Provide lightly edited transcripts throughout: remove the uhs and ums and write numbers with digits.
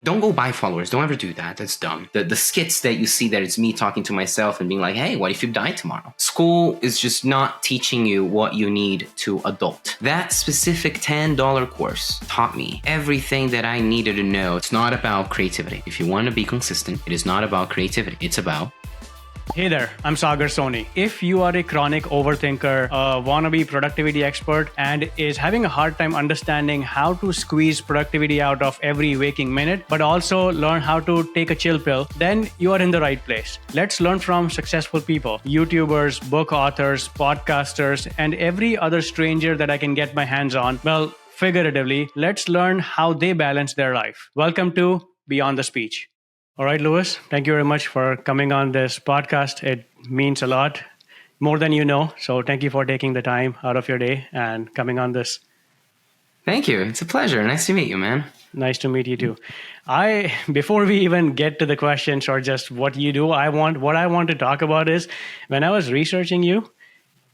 Don't go buy followers. Don't ever do that. That's dumb. The skits that you see that it's me talking to myself and being like, hey, what if you die tomorrow? School is just not teaching you what you need to adult. That specific $10 course taught me everything that I needed to know. It's not about creativity. If you want to be consistent, it is not about creativity. It's about... Hey there, I'm Sagar Soni. If you are a chronic overthinker, a wannabe productivity expert, and is having a hard time understanding how to squeeze productivity out of every waking minute, but also learn how to take a chill pill, then you are in the right place. Let's learn from successful people, YouTubers, book authors, podcasters, and every other stranger that I can get my hands on. Well, figuratively, let's learn how they balance their life. Welcome to Beyond the Speech. All right, Luis, thank you very much for coming on this podcast. It means a lot, more than you know. So thank you for taking the time out of your day and coming on this. Thank you. It's a pleasure. Nice to meet you, man. Nice to meet you too. Before we even get to the questions or just what you do, what I want to talk about is when I was researching you,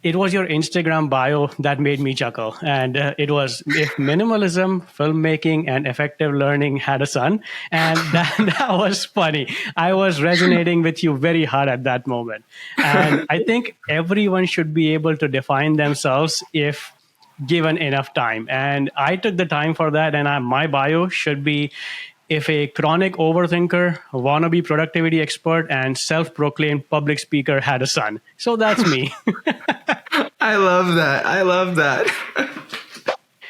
it was your Instagram bio that made me chuckle. And it was, if minimalism, filmmaking, and effective learning had a son. And that was funny. I was resonating with you very hard at that moment. And I think everyone should be able to define themselves if given enough time. And I took the time for that. And my bio should be, if a chronic overthinker, wannabe productivity expert, and self-proclaimed public speaker had a son. So that's me. I love that.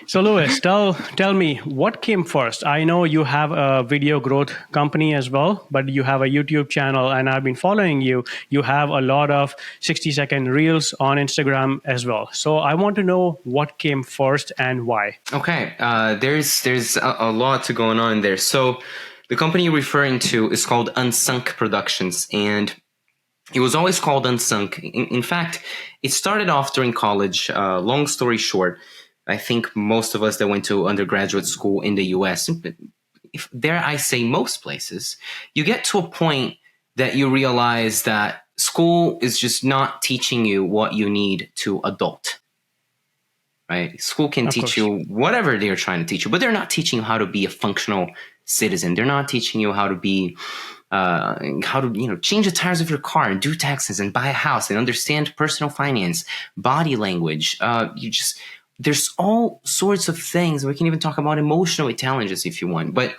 So Luis, tell me, what came first? I know you have a video growth company as well, but you have a YouTube channel, and I've been following you. You have a lot of 60-second reels on Instagram as well. So I want to know what came first and why. Okay, there's a lot to going on there. So the company you're referring to is called Unsunk Productions, and it was always called Unsunk. In fact, it started off during college. Long story short, I think most of us that went to undergraduate school in the US, if dare I say most places, you get to a point that you realize that school is just not teaching you what you need to adult. Right? School can teach you whatever they're trying to teach you, but they're not teaching you how to be a functional citizen. They're not teaching you how to be change the tires of your car and do taxes and buy a house and understand personal finance, body language. There's all sorts of things. We can even talk about emotional intelligence if you want. But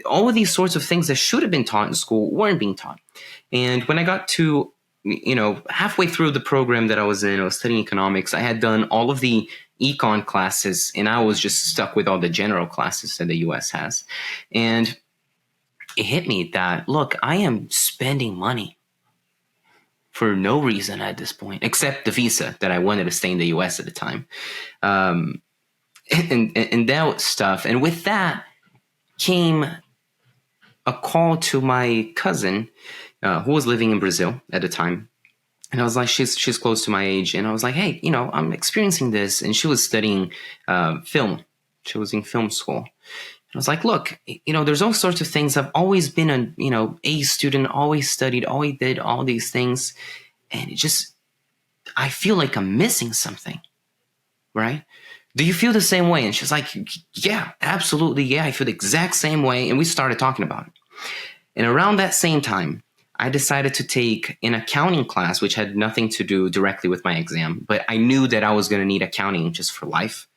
all of these sorts of things that should have been taught in school weren't being taught. And when I got to, halfway through the program that I was in, I was studying economics. I had done all of the econ classes, and I was just stuck with all the general classes that the US has. And it hit me that, look, I am spending money for no reason at this point, except the visa that I wanted to stay in the US at the time. And that stuff. And with that came a call to my cousin, who was living in Brazil at the time. And I was like, she's close to my age. And I was like, hey, I'm experiencing this. And she was studying film. She was in film school. I was like, look, there's all sorts of things. I've always been a A student, always studied, always did all these things. And I feel like I'm missing something, right? Do you feel the same way? And she's like, yeah, absolutely. Yeah, I feel the exact same way. And we started talking about it. And around that same time, I decided to take an accounting class, which had nothing to do directly with my exam, but I knew that I was going to need accounting just for life.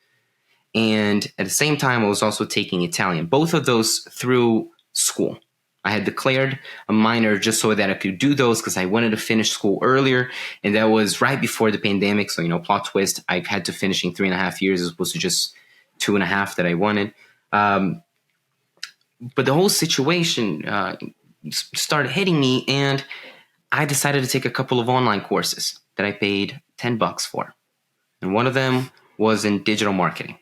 And at the same time, I was also taking Italian, both of those through school. I had declared a minor just so that I could do those because I wanted to finish school earlier. And that was right before the pandemic. So, plot twist, I had to finish in 3.5 years as opposed to just 2.5 that I wanted. But the whole situation started hitting me, and I decided to take a couple of online courses that I paid $10 for. And one of them was in digital marketing.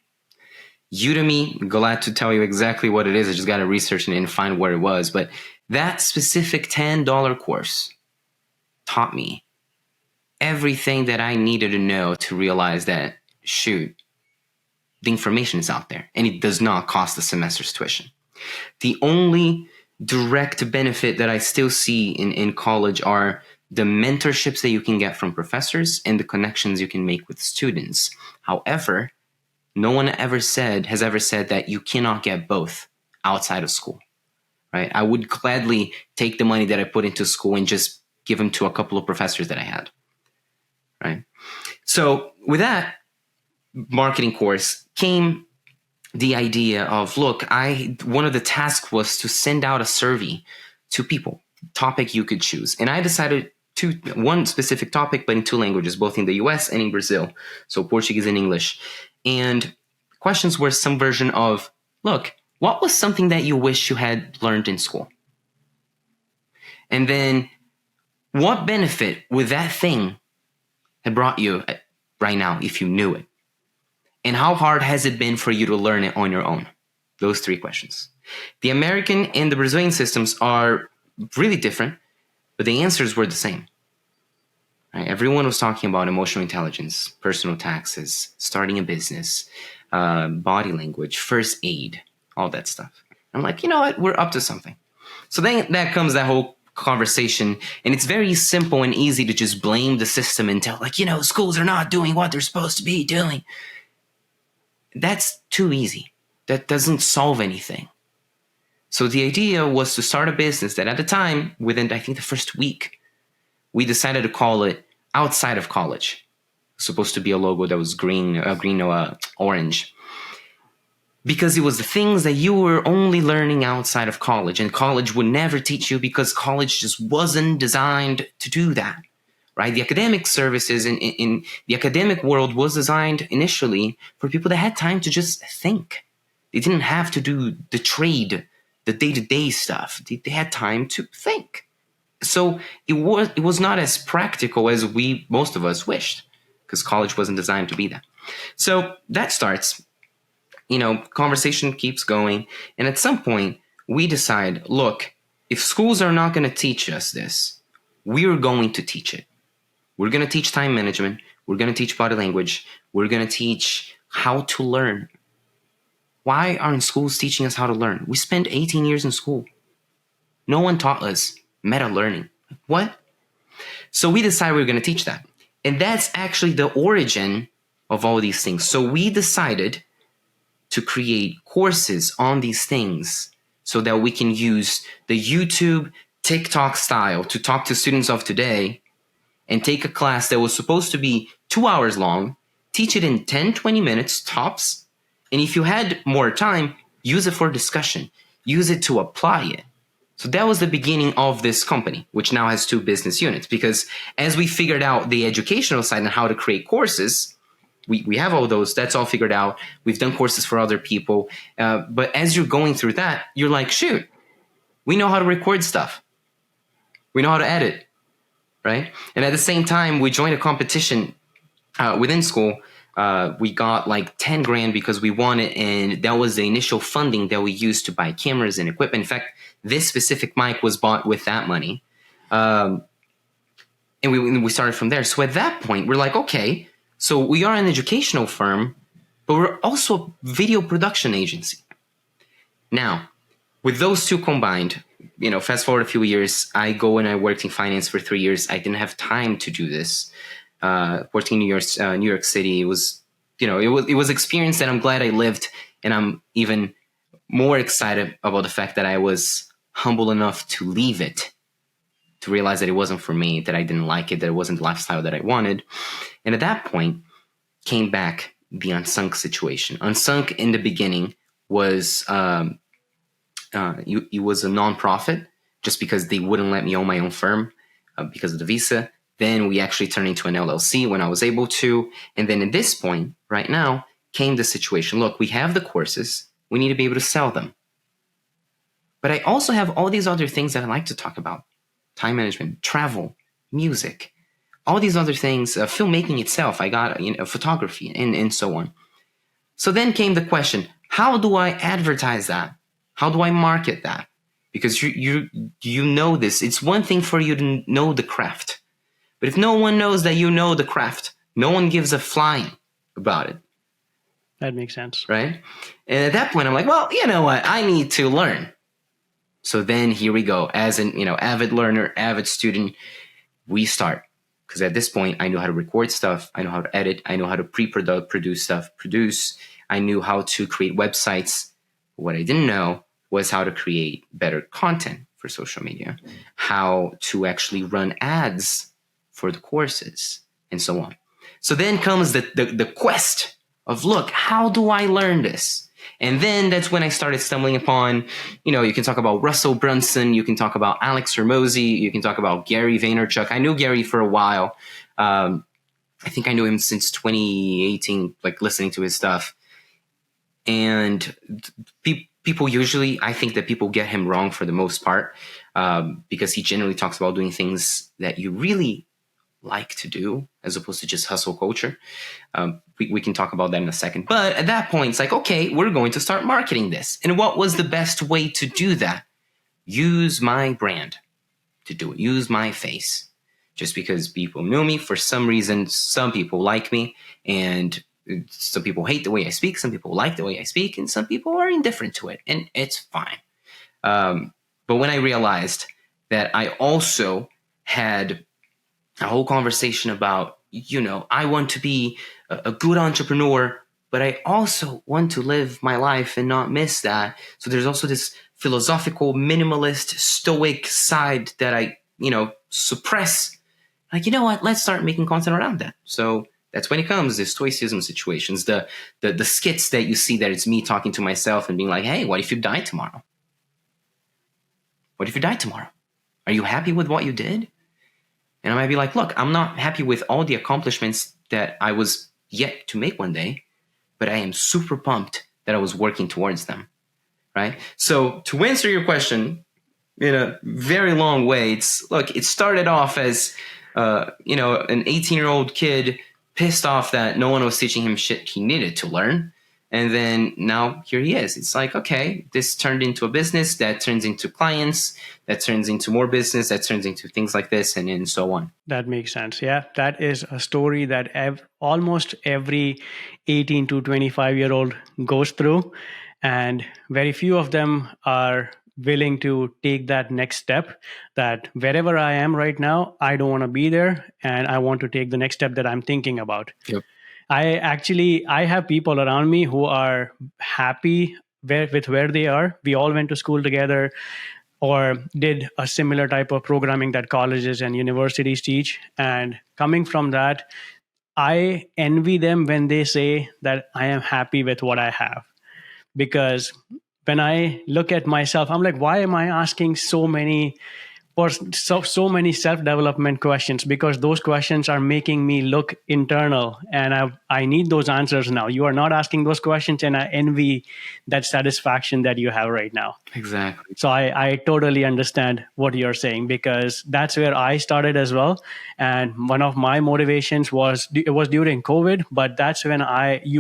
Udemy, glad to tell you exactly what it is. I just got to research it and find where it was. But that specific $10 course taught me everything that I needed to know to realize that, shoot, the information is out there and it does not cost the semester's tuition. The only direct benefit that I still see in college are the mentorships that you can get from professors and the connections you can make with students. However, no one has ever said that you cannot get both outside of school. right? I would gladly take the money that I put into school and just give them to a couple of professors that I had, right? So with that marketing course came the idea of, look, one of the tasks was to send out a survey to people, topic you could choose. And I decided one specific topic, but in 2 languages, both in the US and in Brazil. So Portuguese and English. And questions were some version of, look, what was something that you wish you had learned in school? And then what benefit would that thing have brought you right now if you knew it? And how hard has it been for you to learn it on your own? Those 3 questions. The American and the Brazilian systems are really different, but the answers were the same. Right? Everyone was talking about emotional intelligence, personal taxes, starting a business, body language, first aid, all that stuff. I'm like, you know what? We're up to something. So then that comes that whole conversation, and it's very simple and easy to just blame the system and tell, like, schools are not doing what they're supposed to be doing. That's too easy. That doesn't solve anything. So the idea was to start a business that at the time, within I think the first week, we decided to call it Outside of College. It was supposed to be a logo that was orange. Because it was the things that you were only learning outside of college, and college would never teach you because college just wasn't designed to do that. Right? The academic services in the academic world was designed initially for people that had time to just think. They didn't have to do the trade, the day-to-day stuff. They had time to think. So it was not as practical as most of us wished, because college wasn't designed to be that. So that starts, conversation keeps going. And at some point we decide, look, if schools are not going to teach us this, we're going to teach it. We're going to teach time management. We're going to teach body language. We're going to teach how to learn. Why aren't schools teaching us how to learn? We spent 18 years in school. No one taught us meta learning. What? So we decided we were going to teach that. And that's actually the origin of all these things. So we decided to create courses on these things so that we can use the YouTube, TikTok style to talk to students of today, and take a class that was supposed to be 2 hours long, teach it in 10, 20 minutes tops. And if you had more time, use it for discussion, use it to apply it. So that was the beginning of this company, which now has 2 business units, because as we figured out the educational side and how to create courses, we have all those, that's all figured out. We've done courses for other people. But as you're going through that, you're like, shoot, we know how to record stuff. We know how to edit. Right? And at the same time, we joined a competition within school. We got like 10 grand because we won it. And that was the initial funding that we used to buy cameras and equipment. In fact, this specific mic was bought with that money. And we started from there. So at that point, we're like, okay, so we are an educational firm, but we're also a video production agency. Now, with those 2 combined, fast forward a few years, I go and I worked in finance for 3 years. I didn't have time to do this. Working in New York City, it was experience that I'm glad I lived, and I'm even more excited about the fact that I was humble enough to leave it, to realize that it wasn't for me, that I didn't like it, that it wasn't the lifestyle that I wanted. And at that point came back the Unsunk situation. Unsunk in the beginning was it was a nonprofit, just because they wouldn't let me own my own firm because of the visa. Then we actually turned into an LLC when I was able to. And then at this point, right now, came the situation. Look, we have the courses. We need to be able to sell them. But I also have all these other things that I like to talk about. Time management, travel, music, all these other things, filmmaking itself. I got photography and so on. So then came the question, how do I advertise that? How do I market that? Because you know this. It's one thing for you to know the craft. But if no one knows that you know the craft, no one gives a flying about it. That makes sense. Right? And at that point, I'm like, well, you know what? I need to learn. So then here we go. As an avid learner, avid student, we start. Because at this point, I know how to record stuff. I know how to edit. I know how to produce stuff. I knew how to create websites. What I didn't know was how to create better content for social media, how to actually run ads for the courses, and so on. So then comes the quest of, look, how do I learn this? And then that's when I started stumbling upon, you can talk about Russell Brunson, you can talk about Alex Hormozy, you can talk about Gary Vaynerchuk. I knew Gary for a while. I think I knew him since 2018, like listening to his stuff. And people usually, I think that people get him wrong for the most part, because he generally talks about doing things that you really like to do as opposed to just hustle culture. We can talk about that in a second. But at that point, it's like, okay, we're going to start marketing this. And what was the best way to do that? Use my brand to do it. Use my face. Just because people know me, for some reason, some people like me, and some people hate the way I speak, some people like the way I speak, and some people are indifferent to it, and it's fine. But when I realized that I also had a whole conversation about, I want to be a good entrepreneur, but I also want to live my life and not miss that. So there's also this philosophical, minimalist, stoic side that I, suppress. Like, you know what? Let's start making content around that. So that's when it comes, the stoicism situations, the skits that you see that it's me talking to myself and being like, hey, what if you die tomorrow? What if you die tomorrow? Are you happy with what you did? And I might be like, look, I'm not happy with all the accomplishments that I was yet to make one day, but I am super pumped that I was working towards them, right? So to answer your question in a very long way, it started off as, an 18-year-old kid pissed off that no one was teaching him shit he needed to learn. And then now here he is. It's like, okay, this turned into a business, that turns into clients, that turns into more business, that turns into things like this, and so on. That makes sense. Yeah, that is a story that almost every 18 to 25-year-old goes through. And very few of them are willing to take that next step, that wherever I am right now, I don't want to be there, and I want to take the next step that I'm thinking about. Yep. I have people around me who are happy with where they are. We all went to school together or did a similar type of programming that colleges and universities teach. And coming from that, I envy them when they say that I am happy with what I have. Because when I look at myself, I'm like, why am I asking so many self-development questions? Because those questions are making me look internal, and I need those answers now. You are not asking those questions, and I envy that satisfaction that you have right now. Exactly. So I totally understand what you're saying, because that's where I started as well. And one of my motivations was during COVID, but that's when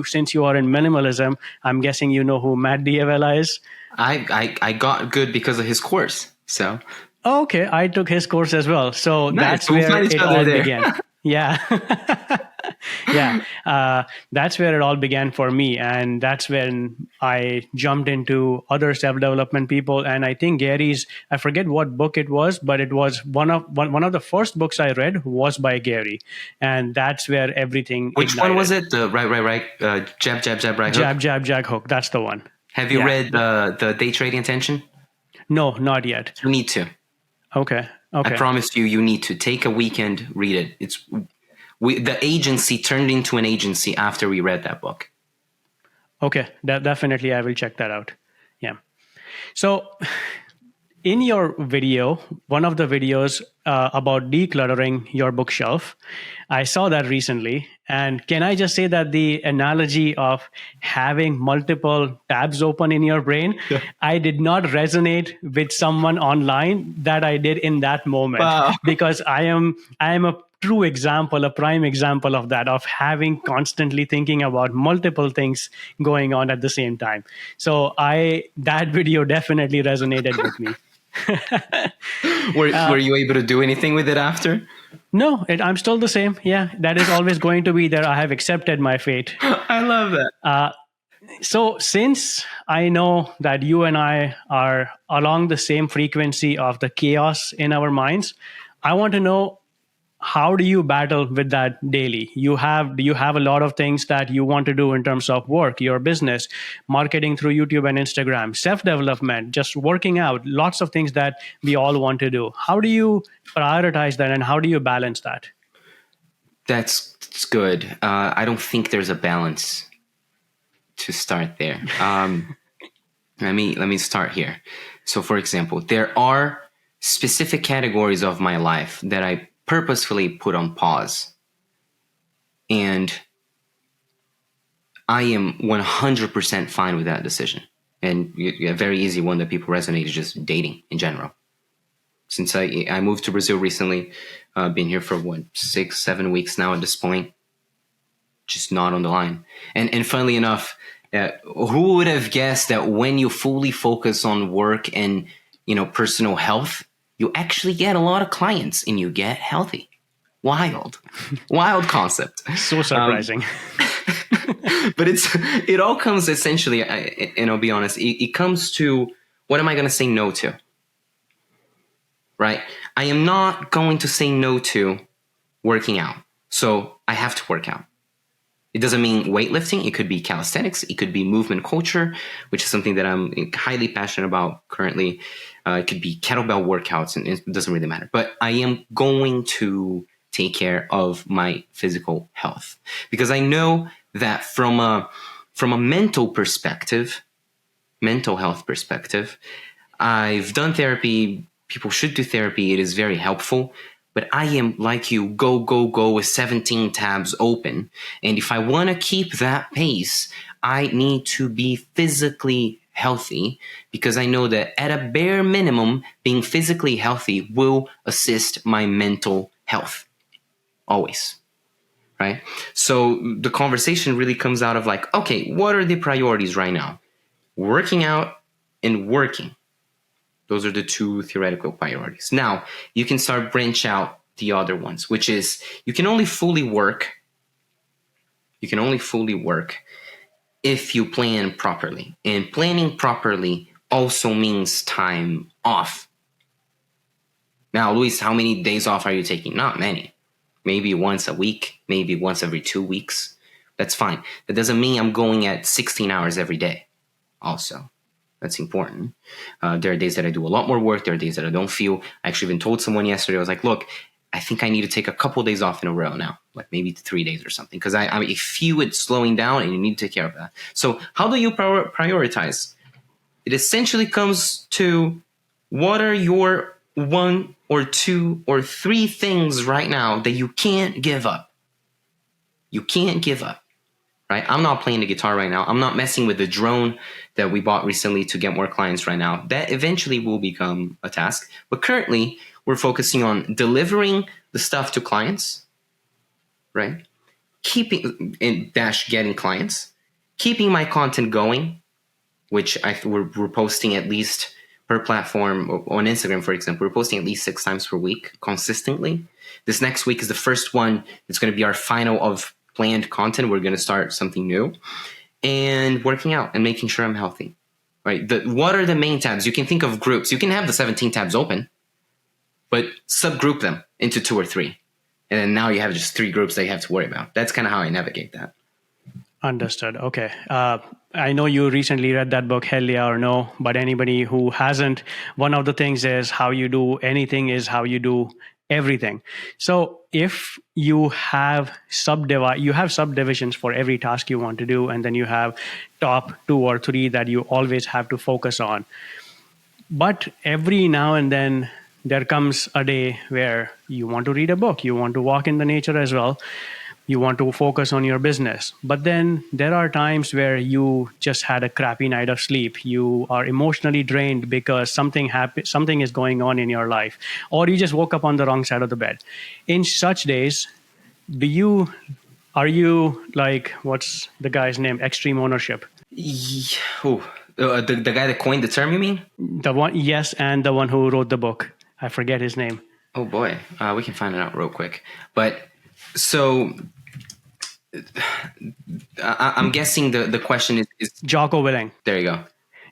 since you are in minimalism, I'm guessing you know who Matt D'Avella is. I got good because of his course. So okay, I took his course as well. So nice. That's where it all began. Yeah. That's where it all began for me. And that's when I jumped into other self-development people. And I think I forget what book it was, but it was one of the first books I read was by Gary. And that's where everything Which ignited. one was it? The right. Jab, right hook? Jab, hook. That's the one. Have you read the Day Trading Intention? No, not yet. You need to. Okay. I promise you need to take a weekend, read it. The agency turned into an agency after we read that book. Okay, definitely I will check that out. Yeah. So in your video, one of the videos about decluttering your bookshelf, I saw that recently. And can I just say that the analogy of having multiple tabs open in your brain, I did not resonate with someone online that I did in that moment. Wow. Because I am a true example, a prime example of that, of having constantly thinking about multiple things going on at the same time. So that video definitely resonated with me. Were you able to do anything with it after? No, I'm still the same. Yeah, that is always going to be there. I have accepted my fate. I love that. So since I know that you and I are along the same frequency of the chaos in our minds, I want to know, how do you battle with that daily? Do you have a lot of things that you want to do in terms of work, your business, marketing through YouTube and Instagram, self-development, just working out, lots of things that we all want to do. How do you prioritize that and how do you balance that? That's good. I don't think there's a balance to start there. Let me start here. So, for example, there are specific categories of my life that I purposefully put on pause, and I am 100% fine with that decision. And a very easy one that people resonate is just dating in general. Since I moved to Brazil recently, been here for 6-7 weeks now at this point, just not on the line. And funnily enough, who would have guessed that when you fully focus on work and personal health, you actually get a lot of clients and you get healthy? Wild concept. So surprising. But it all comes essentially, and I'll be honest, it comes to, what am I going to say no to? Right? I am not going to say no to working out. So I have to work out. It doesn't mean weightlifting. It could be calisthenics. It could be movement culture, which is something that I'm highly passionate about currently. It could be kettlebell workouts, and it doesn't really matter. But I am going to take care of my physical health, because I know that from a mental health perspective, I've done therapy. People should do therapy. It is very helpful. But I am like you, go with 17 tabs open. And if I want to keep that pace, I need to be physically healthy, because I know that at a bare minimum, being physically healthy will assist my mental health. Always. Right? So the conversation really comes out of like, okay, what are the priorities right now? Working out and working. Those are the two theoretical priorities. Now, you can start branch out the other ones, which is you can only fully work if you plan properly. And planning properly also means time off. Now, Luis, how many days off are you taking? Not many. Maybe once a week, maybe once every 2 weeks. That's fine. That doesn't mean I'm going at 16 hours every day. Also, that's important. There are days that I do a lot more work. There are days that I don't feel. I actually even told someone yesterday, I was like, look, I think I need to take a couple days off in a row now, like maybe 3 days or something, because I feel it slowing down and you need to take care of that. So how do you prioritize? It essentially comes to, what are your 1 or 2 or 3 things right now that you can't give up? You can't give up. Right? I'm not playing the guitar right now. I'm not messing with the drone that we bought recently to get more clients right now. That eventually will become a task. But currently, we're focusing on delivering the stuff to clients, right? Getting clients, keeping my content going, which we're posting at least per platform. On Instagram, for example, we're posting at least 6 times per week consistently. This next week is the first one. It's going to be our final of planned content. We're going to start something new, and working out and making sure I'm healthy, right? What are the main tabs? You can think of groups. You can have the 17 tabs open, but subgroup them into 2 or 3. And then now you have just 3 groups that you have to worry about. That's kind of how I navigate that. Understood. Okay. I know you recently read that book, Hell Yeah or No, but anybody who hasn't, one of the things is how you do anything is how you do everything. So if you have subdivisions for every task you want to do, and then you have top 2 or 3 that you always have to focus on. But every now and then there comes a day where you want to read a book, you want to walk in the nature as well, you want to focus on your business. But then there are times where you just had a crappy night of sleep. You are emotionally drained because something is going on in your life, or you just woke up on the wrong side of the bed. In such days, are you like, what's the guy's name? Extreme ownership. The guy that coined the term, you mean? The one, yes, and the one who wrote the book. I forget his name. Oh boy, we can find it out real quick. But so I'm guessing the question is Jocko Willing. There you go.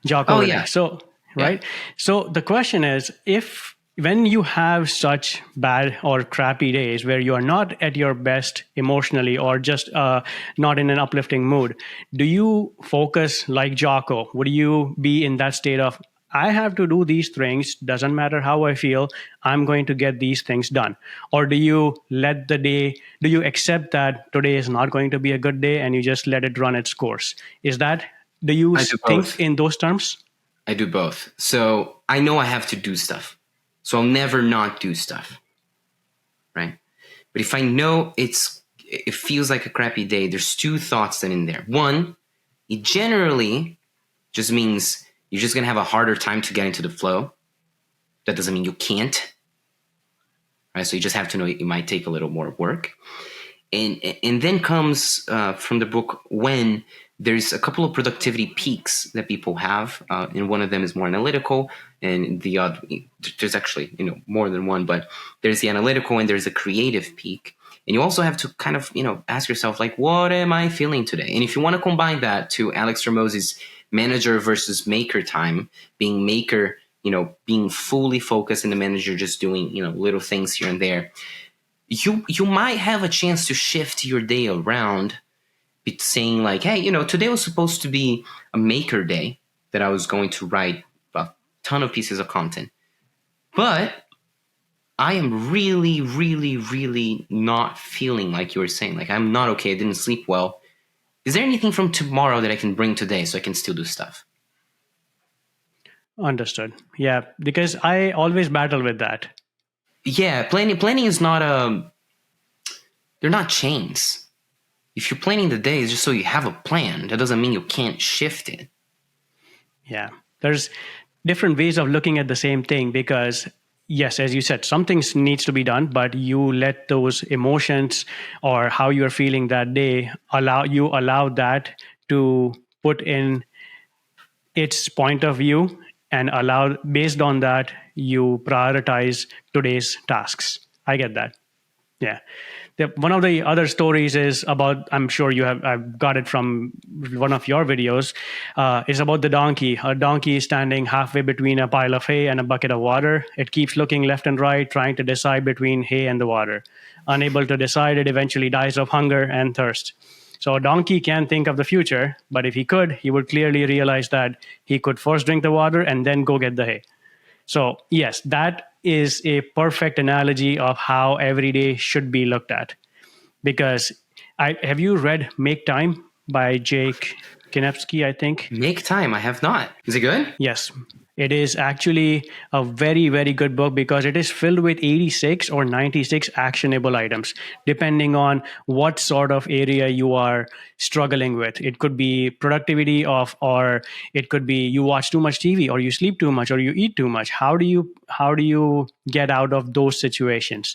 Jocko Willing. Yeah. So right. Yeah. So the question is, if when you have such bad or crappy days where you are not at your best emotionally or just not in an uplifting mood, do you focus like Jocko? Would you be in that state of, I have to do these things, doesn't matter how I feel, I'm going to get these things done? Or do you let the day, do you accept that today is not going to be a good day and you just let it run its course? Is that, do you I do think both. in those terms? I do both. So I know I have to do stuff. So I'll never not do stuff. Right. But if I know it feels like a crappy day, there's two thoughts that in there. One, it generally just means you're just gonna have a harder time to get into the flow. That doesn't mean you can't. Right. So you just have to know it might take a little more work. And then comes from the book when there's a couple of productivity peaks that people have, and one of them is more analytical, and the other, there's actually more than one, but there's the analytical and there's a creative peak, and you also have to kind of ask yourself, like, what am I feeling today? And if you want to combine that to Alex Ramos's manager versus maker time, being maker, being fully focused, and the manager just doing little things here and there, you might have a chance to shift your day around, saying like, hey, today was supposed to be a maker day that I was going to write a ton of pieces of content, but I am really, really, really not feeling like you were saying, like, I'm not okay. I didn't sleep well. Is there anything from tomorrow that I can bring today so I can still do stuff? Understood. Yeah, because I always battle with that. Yeah, planning is not they're not chains. If you're planning the day, it's just so you have a plan. That doesn't mean you can't shift it. Yeah. There's different ways of looking at the same thing because, yes, as you said, something needs to be done, but you let those emotions or how you're feeling that day allow that to put in its point of view and allow, based on that, you prioritize today's tasks. I get that. Yeah. One of the other stories is about, I'm sure I've got it from one of your videos, is about the donkey. A donkey is standing halfway between a pile of hay and a bucket of water. It keeps looking left and right, trying to decide between hay and the water. Unable to decide, it eventually dies of hunger and thirst. So a donkey can't think of the future, but if he could, he would clearly realize that he could first drink the water and then go get the hay. So yes, that is a perfect analogy of how every day should be looked at. Because have you read Make Time by Jake Kinevsky, I think? Make time. I have not. Is it good? Yes. It is actually a very, very good book because it is filled with 86 or 96 actionable items, depending on what sort of area you are struggling with. It could be productivity or it could be you watch too much TV or you sleep too much or you eat too much. How do you get out of those situations?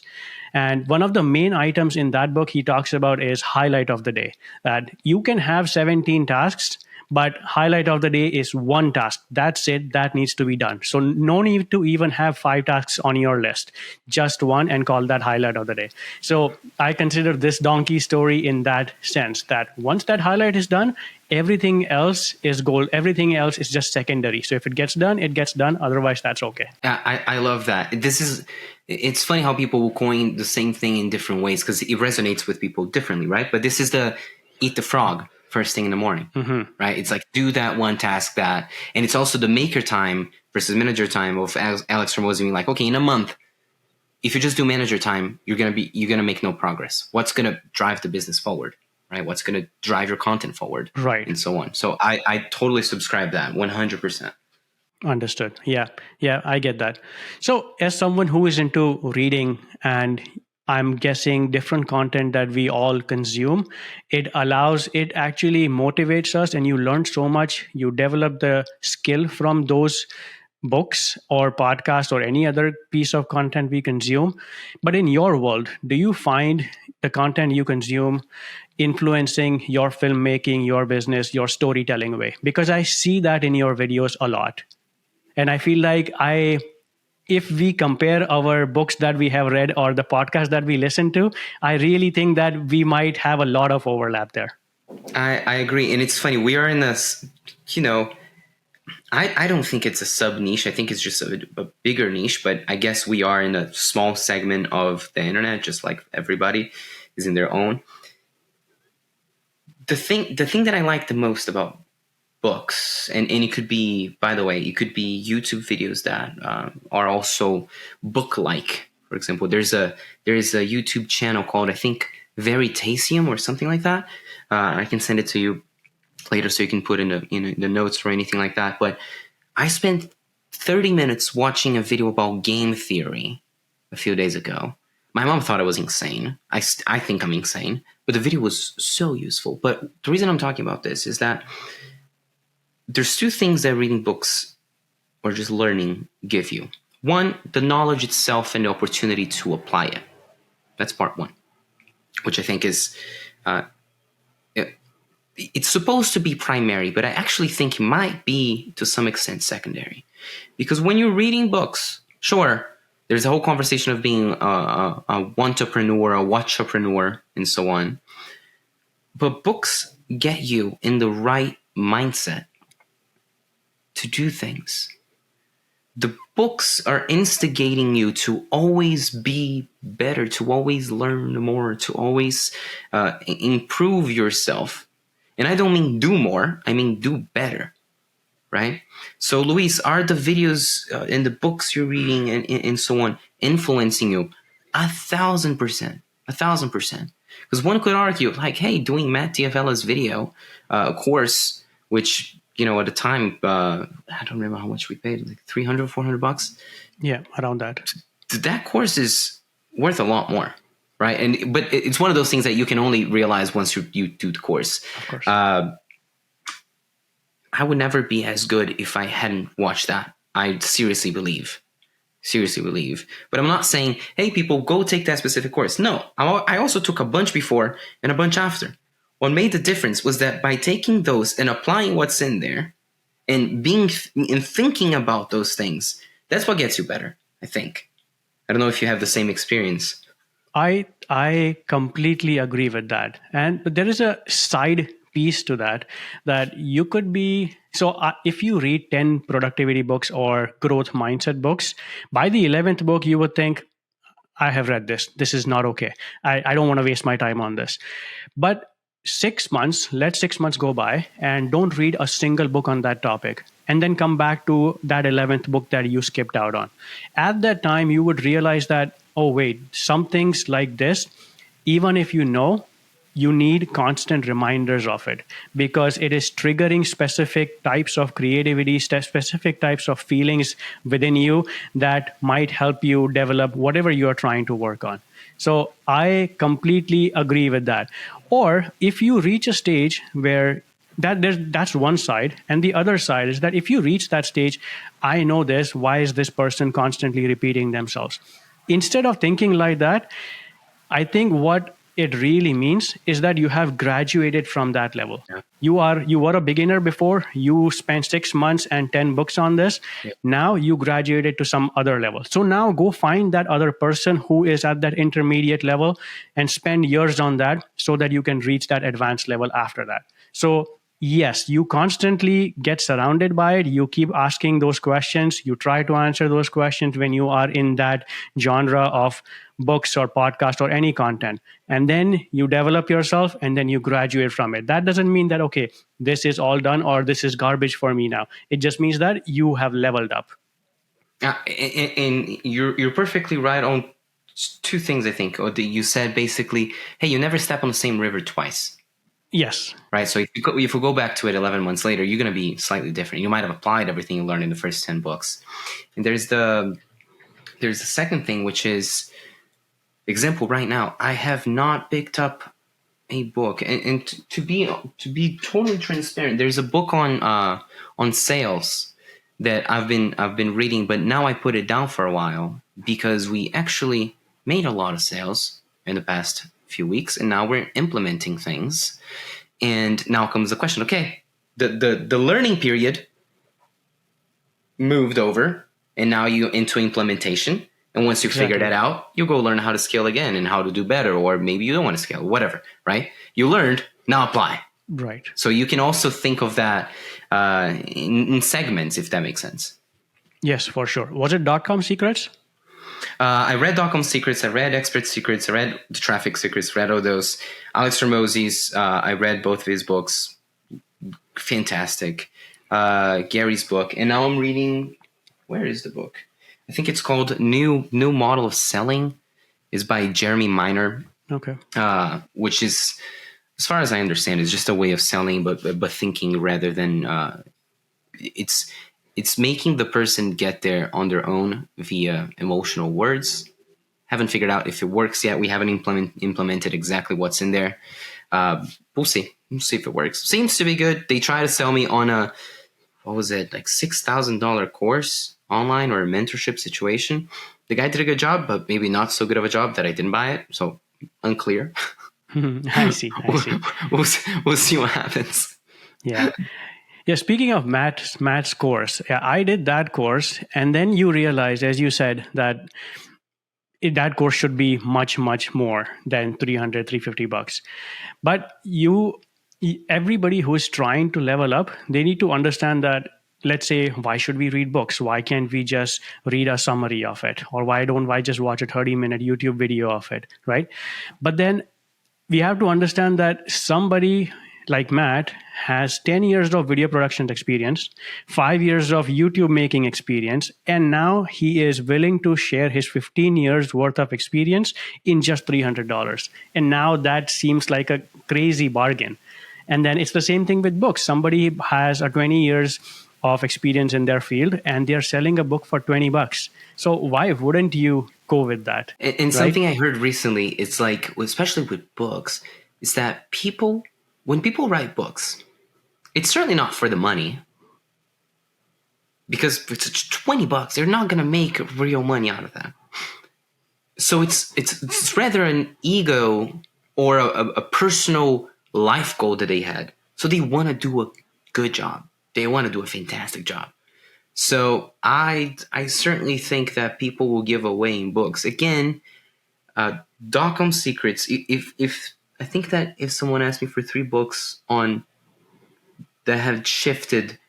And one of the main items in that book he talks about is highlight of the day, that you can have 17 tasks, but highlight of the day is one task. That's it. That needs to be done. So no need to even have 5 tasks on your list, just one, and call that highlight of the day. So I consider this donkey story in that sense, that once that highlight is done, everything else is gold. Everything else is just secondary. So if it gets done, it gets done. Otherwise, that's okay. I love that. It's funny how people will coin the same thing in different ways because it resonates with people differently, right? But this is the eat the frog first thing in the morning, right? It's like do that one task and it's also the maker time versus manager time of Alex Ramosi being like, okay, in a month, if you just do manager time, you're gonna make no progress. What's gonna drive the business forward, right? What's gonna drive your content forward, right? And so on. So I totally subscribe that 100%. Understood. Yeah, I get that. So, as someone who is into reading, and I'm guessing different content that we all consume, it actually motivates us, and you learn so much. You develop the skill from those books or podcasts or any other piece of content we consume. But in your world, do you find the content you consume influencing your filmmaking, your business, your storytelling way? Because I see that in your videos a lot. And I feel like if we compare our books that we have read or the podcast that we listen to, I really think that we might have a lot of overlap there. I agree. And it's funny. We are in this, I don't think it's a sub niche. I think it's just a bigger niche, but I guess we are in a small segment of the internet, just like everybody is in their own. The thing that I like the most about books, and it could be, by the way, it could be YouTube videos that are also book like. For example, there is a YouTube channel called, I think, Veritasium or something like that. I can send it to you later so you can put in the notes or anything like that. But I spent 30 minutes watching a video about game theory a few days ago. My mom thought I was insane. I think I'm insane, but the video was so useful. But the reason I'm talking about this is that there's two things that reading books or just learning give you. One, the knowledge itself and the opportunity to apply it. That's part one, which I think is it's supposed to be primary, but I actually think it might be to some extent secondary. Because when you're reading books, sure, there's a whole conversation of being a want-entrepreneur, a watch-entrepreneur, and so on. But books get you in the right mindset to do things. The books are instigating you to always be better, to always learn more, to always improve yourself. And I don't mean do more, I mean do better, right? So, Luis, are the videos and the books you're reading and so on influencing you? 1,000%. 1,000%. Because one could argue, like, hey, doing Matt Diavella's video course, which, at the time, I don't remember how much we paid, like $300, $400. Yeah, around that. That course is worth a lot more, right? But it's one of those things that you can only realize once you do the course. Of course. I would never be as good if I hadn't watched that. I seriously believe. But I'm not saying, hey, people, go take that specific course. No, I also took a bunch before and a bunch after. What made the difference was that by taking those and applying what's in there and thinking about those things, that's what gets you better, I think. I don't know if you have the same experience. I completely agree with that. But there is a side piece to that you could be. So if you read 10 productivity books or growth mindset books, by the 11th book, you would think, I have read this. This is not okay. I don't want to waste my time on this. But let 6 months go by and don't read a single book on that topic. And then come back to that 11th book that you skipped out on. At that time, you would realize that, oh, wait, some things like this, even if you need constant reminders of it because it is triggering specific types of creativity, specific types of feelings within you that might help you develop whatever you are trying to work on. So I completely agree with that. Or if you reach a stage where that's one side, and the other side is that if you reach that stage, I know this, why is this person constantly repeating themselves? Instead of thinking like that, I think what it really means is that you have graduated from that level. Yeah. You were a beginner before. You spent 6 months and 10 books on this. Yeah. Now you graduated to some other level. So now go find that other person who is at that intermediate level and spend years on that so that you can reach that advanced level after that. So yes, you constantly get surrounded by it. You keep asking those questions. You try to answer those questions when you are in that genre of books or podcast or any content. And then you develop yourself and then you graduate from it. That doesn't mean that, okay, this is all done or this is garbage for me now. It just means that you have leveled up. And you're perfectly right on two things, I think. Or you said basically, hey, you never step on the same river twice. Yes. Right. So if we go back to it 11 months later, you're going to be slightly different. You might have applied everything you learned in the first 10 books. And there's the second thing, which is, example, right now, I have not picked up a book. And to be totally transparent, there's a book on sales that I've been reading, but now I put it down for a while because we actually made a lot of sales in the past few weeks, and now we're implementing things. And now comes the question, okay, the learning period moved over, and now you're into implementation. And once you figure that out, you go learn how to scale again and how to do better, or maybe you don't want to scale, whatever, right? You learned, now apply. Right. So you can also think of that in segments, if that makes sense. Yes, for sure. Was it .com secrets? I read .com Secrets, I read Expert Secrets, I read The Traffic Secrets, read all those. Alex Hormozzi's, I read both of his books. Fantastic. Gary's book. And now I'm reading, where is the book? I think it's called New Model of Selling, is by Jeremy Miner, Okay. which is, as far as I understand, is just a way of selling, but thinking rather than it's making the person get there on their own via emotional words. Haven't figured out if it works yet. We haven't implemented exactly what's in there. We'll see. We'll see if it works. Seems to be good. They try to sell me on a, what was it, like $6,000 course online or a mentorship situation. The guy did a good job, but maybe not so good of a job that I didn't buy it. So unclear. I see. We'll see what happens. Yeah. Yeah, speaking of Matt's course, yeah, I did that course, and then you realized, as you said, that that course should be much, much more than 300, $350. But everybody who is trying to level up, they need to understand that, let's say, why should we read books? Why can't we just read a summary of it? Or why don't I just watch a 30-minute YouTube video of it, right? But then we have to understand that somebody like Matt has 10 years of video production experience, 5 years of YouTube making experience, and now he is willing to share his 15 years worth of experience in just $300. And now that seems like a crazy bargain. And then it's the same thing with books. Somebody has a 20 years of experience in their field and they're selling a book for $20. So why wouldn't you go with that? And right? something I heard recently, it's like, especially with books, is that when people write books, it's certainly not for the money. Because for $20, they're not going to make real money out of that. So it's rather an ego or a personal life goal that they had. So they want to do a good job. They want to do a fantastic job. So I certainly think that people will give away in books. Again, .com Secrets, if I think that if someone asked me for 3 books on that have shifted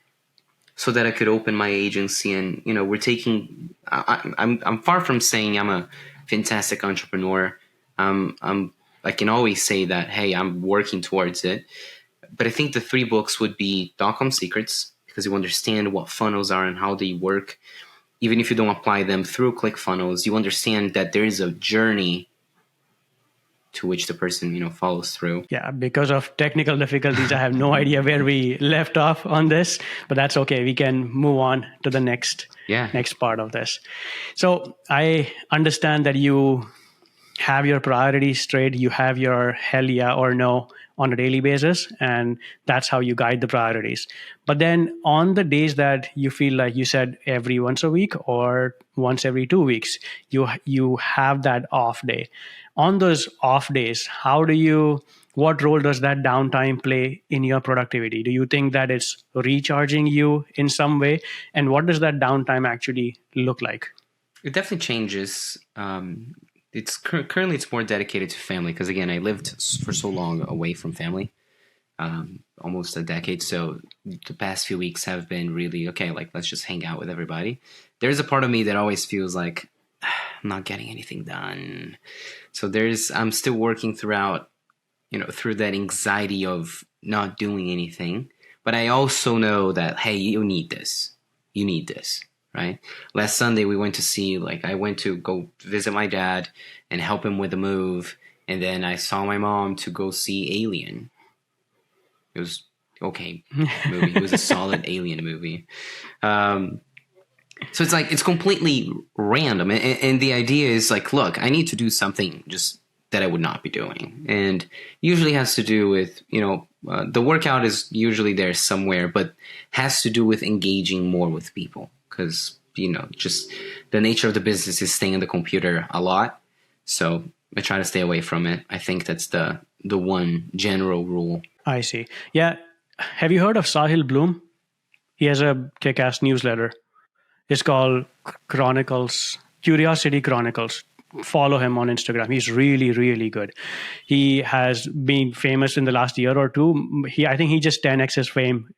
so that I could open my agency, and we're taking, I'm far from saying I'm a fantastic entrepreneur. I can always say that, hey, I'm working towards it. But I think the 3 books would be .com Secrets, because you understand what funnels are and how they work. Even if you don't apply them through ClickFunnels, you understand that there is a journey to which the person follows through. Yeah, because of technical difficulties, I have no idea where we left off on this, but that's okay. We can move on to the next part of this. So I understand that you have your priorities straight. You have your hell yeah or no on a daily basis, and that's how you guide the priorities. But then on the days that you feel like, you said every once a week or once every 2 weeks, you have that off day. On those off days, what role does that downtime play in your productivity? Do you think that it's recharging you in some way? And what does that downtime actually look like? It definitely changes. It's currently it's more dedicated to family, because again, I lived for so long away from family, almost a decade. So the past few weeks have been really okay. Like, let's just hang out with everybody. There's a part of me that always feels like I'm not getting anything done. So I'm still working through that anxiety of not doing anything. But I also know that, hey, you need this. You need this. Right. Last Sunday, I went to go visit my dad and help him with the move. And then I saw my mom to go see Alien. It was okay movie. It was a solid Alien movie. So it's completely random. And the idea is like, look, I need to do something just that I would not be doing. And usually has to do with, the workout is usually there somewhere, but has to do with engaging more with people. Because, just the nature of the business is staying on the computer a lot. So I try to stay away from it. I think that's the one general rule. I see. Yeah. Have you heard of Sahil Bloom? He has a kick-ass newsletter. It's called Curiosity Chronicles. follow him on Instagram. He's really, really good. He has been famous in the last year or two. I think he just 10x his fame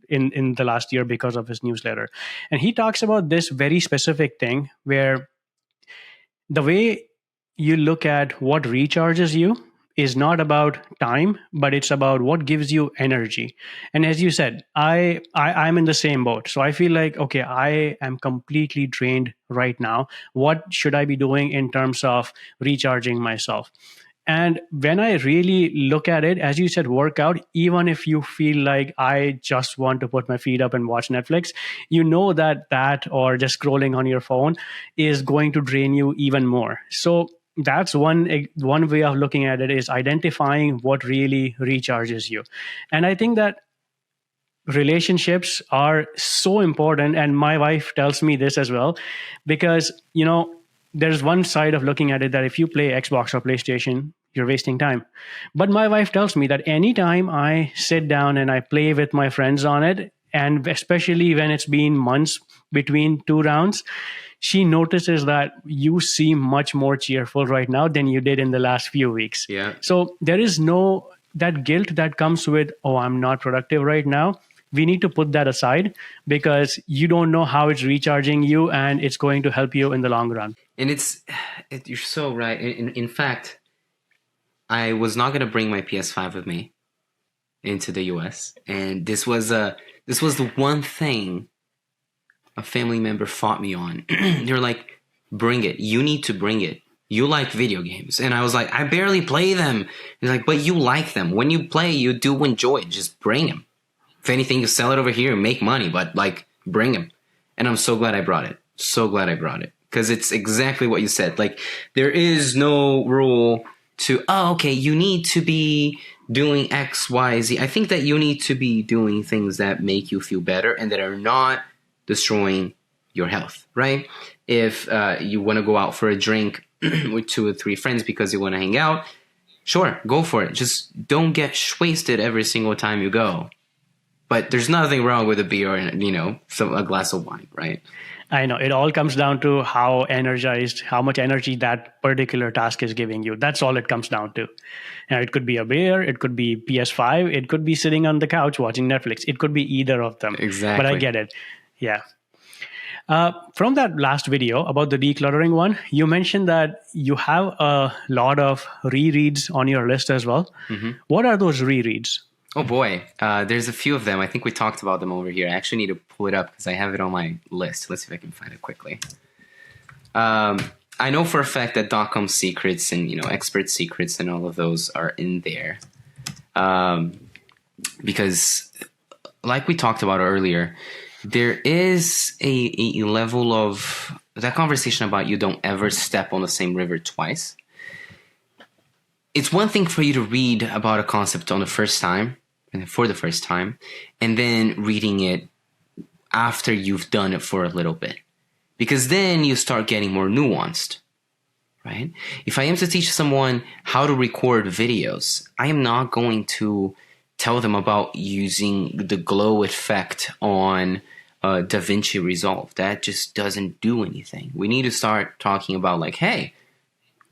in the last year because of his newsletter. And he talks about this very specific thing where the way you look at what recharges you is not about time, but it's about what gives you energy. And as you said, I'm in the same boat. So I feel like, okay, I am completely drained right now. What should I be doing in terms of recharging myself? And when I really look at it, as you said, workout, even if you feel like I just want to put my feet up and watch Netflix, you know that or just scrolling on your phone is going to drain you even more. So that's one way of looking at it, is identifying what really recharges you. And I think that relationships are so important, and my wife tells me this as well, because there's one side of looking at it that if you play Xbox or PlayStation, you're wasting time. But my wife tells me that anytime I sit down and I play with my friends on it, and especially when it's been months between two rounds, she notices that you seem much more cheerful right now than you did in the last few weeks. Yeah. So there is no that guilt that comes with, oh, I'm not productive right now. We need to put that aside, because you don't know how it's recharging you, and it's going to help you in the long run. And you're so right. In fact, I was not going to bring my PS5 with me into the US, and this was the one thing a family member fought me on. They're like, bring it. You need to bring it. You like video games. And I was like, I barely play them. He's like, but you like them. When you play, you do enjoy it. Just bring them. If anything, you sell it over here and make money, but like, bring them. And I'm so glad I brought it. So glad I brought it. Because it's exactly what you said. Like, there is no rule to, oh, okay, you need to be doing X, Y, Z. I think that you need to be doing things that make you feel better and that are not destroying your health, right? If you want to go out for a drink with 2 or 3 friends because you want to hang out, sure, go for it. Just don't get wasted every single time you go. But there's nothing wrong with a beer and, a glass of wine, right? I know. It all comes down to how much energy that particular task is giving you. That's all it comes down to. Now, it could be a beer, it could be PS5, it could be sitting on the couch watching Netflix. It could be either of them. Exactly. But I get it. Yeah. From that last video about the decluttering one, you mentioned that you have a lot of rereads on your list as well. Mm-hmm. What are those rereads? Oh boy, there's a few of them. I think we talked about them over here. I actually need to pull it up because I have it on my list. Let's see if I can find it quickly. I know for a fact that .com secrets and expert secrets and all of those are in there, because, like we talked about earlier, there is a level of that conversation about you don't ever step on the same river twice. It's one thing for you to read about a concept on the first time, and for the first time, and then reading it after you've done it for a little bit. Because then you start getting more nuanced, right? If I am to teach someone how to record videos, I am not going to tell them about using the glow effect on DaVinci Resolve. That just doesn't do anything. We need to start talking about like, hey,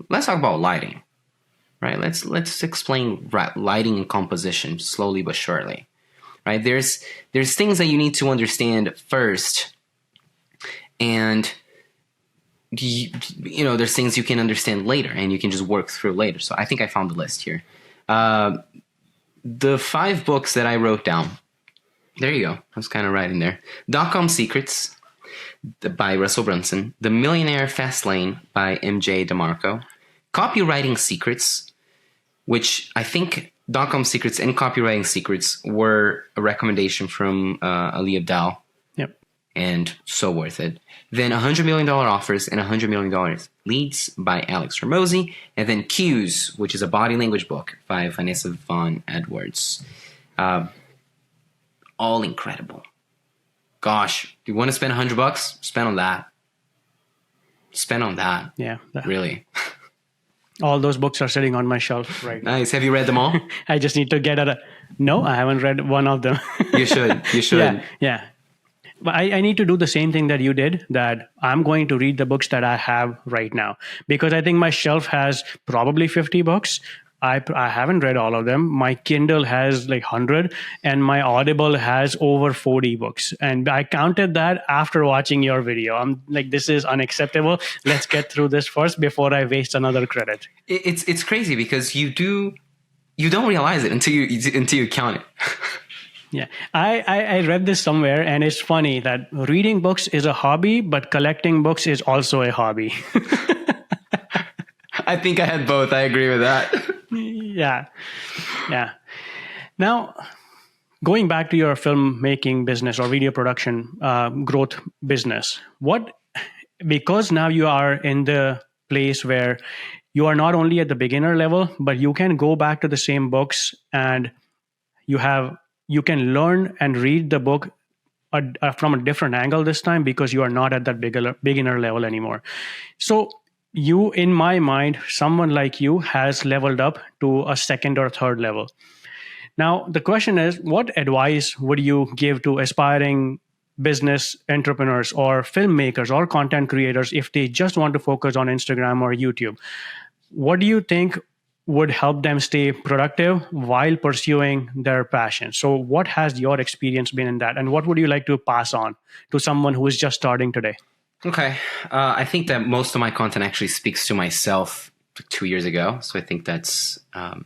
let's talk about lighting. Right, let's explain lighting and composition slowly but surely. Right, there's things that you need to understand first, and there's things you can understand later, and you can just work through later. So I think I found the list here. The 5 books that I wrote down. There you go. I was kind of right in there. .com Secrets by Russell Brunson. The Millionaire Fast Lane by MJ DeMarco. Copywriting Secrets, which I think .com Secrets and Copywriting Secrets were a recommendation from Ali Abdaal. Yep. And so worth it. Then $100 Million Offers and $100 Million Leads by Alex Hormozy. And then Cues, which is a body language book by Vanessa Von Edwards. All incredible. Gosh, you want to spend $100? Spend on that. Spend on that. Yeah. Really. All those books are sitting on my shelf right now. Nice. Have you read them all? I just need to get No, I haven't read one of them. You should. You should. Yeah. But I need to do the same thing that you did, that I'm going to read the books that I have right now, because I think my shelf has probably 50 books. I haven't read all of them. My Kindle has like 100, and my Audible has over 40 books. And I counted that after watching your video. I'm like, this is unacceptable. Let's get through this first before I waste another credit. It's crazy because you don't realize it until you count it. Yeah, I read this somewhere, and it's funny that reading books is a hobby, but collecting books is also a hobby. I think I had both. I agree with that. Yeah. Yeah. Now, going back to your filmmaking business or video production growth business, because now you are in the place where you are not only at the beginner level, but you can go back to the same books, and you can learn and read the book from a different angle this time, because you are not at that beginner level anymore. So you, in my mind, someone like you has leveled up to a second or third level. Now, the question is, what advice would you give to aspiring business entrepreneurs or filmmakers or content creators if they just want to focus on Instagram or YouTube? What do you think would help them stay productive while pursuing their passion? So, what has your experience been in that? And what would you like to pass on to someone who is just starting today? Okay. I think that most of my content actually speaks to myself 2 years ago. So I think that's, and